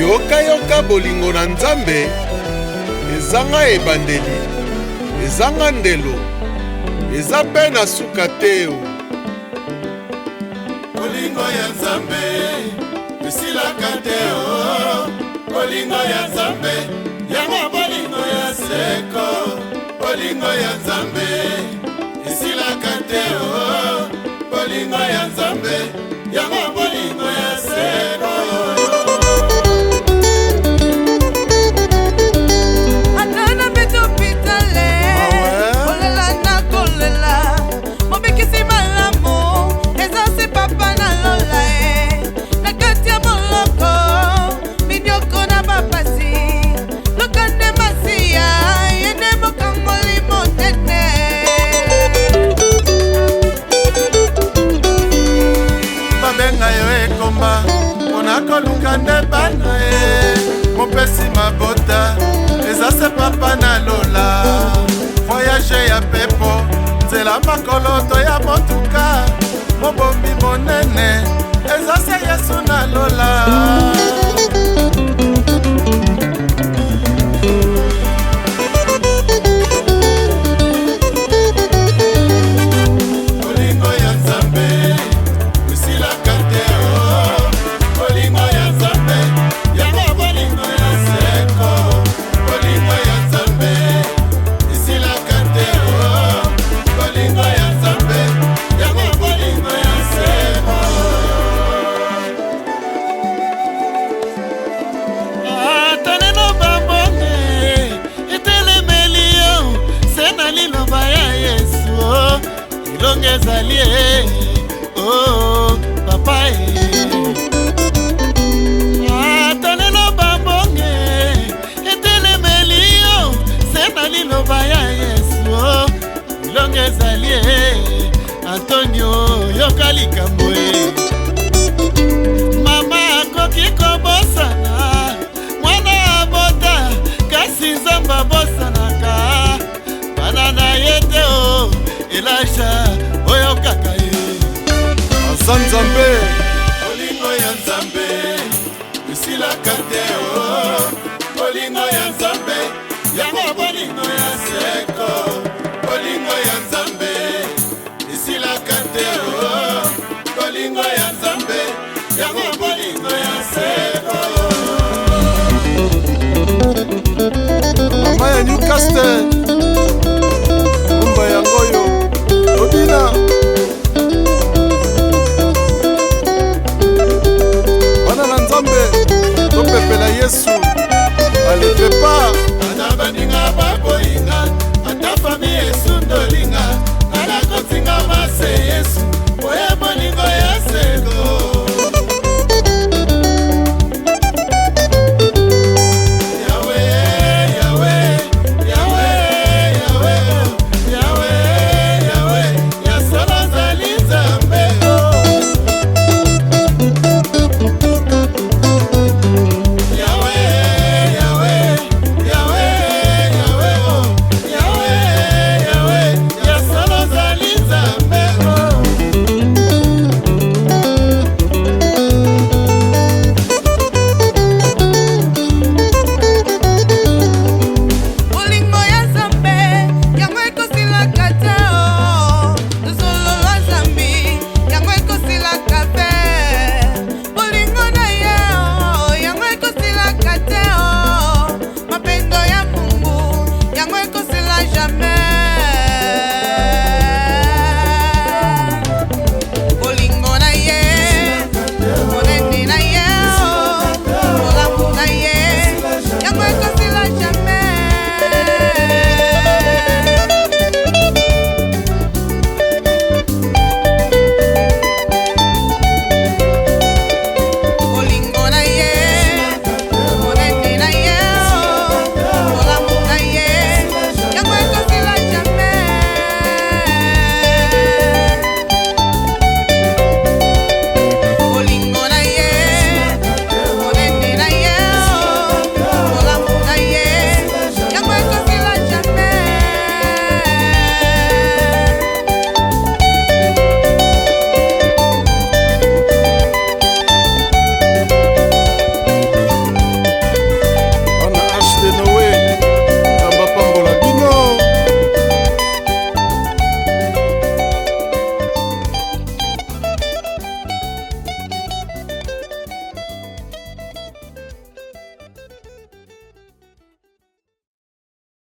yoka bolingo na Nzambe ezanga ebandeli, ezanga ndelo, eza pe na suka te. Bolingo ya Nzambe esilaka te, bolingo ya Nzambe yango bolingo ya seko. Bolingo ya Nzambe esilaka te, bolingo ya Nzambe yango bolingo ya seko. Koluka nde bana mopesi mabota eza se papa na lola. Voyage ya pepo nzela makoloto ya motuka mobombi monene eza se Yesu na lola. Ezalie oh papa atalelo bambonge etelemelio sena liloba ya Yesu ilonge ezalie Antonio yoka likambo mama akoki kobosana mwana abota kasi Nzamba bosanaka bana na yete o Elisha oyo kaka ye Nzambe. Bolingo ya Nzambe esilaka te, bolingo ya Nzambe yango bolingo ya seko. Bolingo ya Nzambe esilaka te, bolingo ya Nzambe yango bolingo ya seko. Mama ya Newcastle mumba yango yo Obina bana na Nzambe topepela Yesu.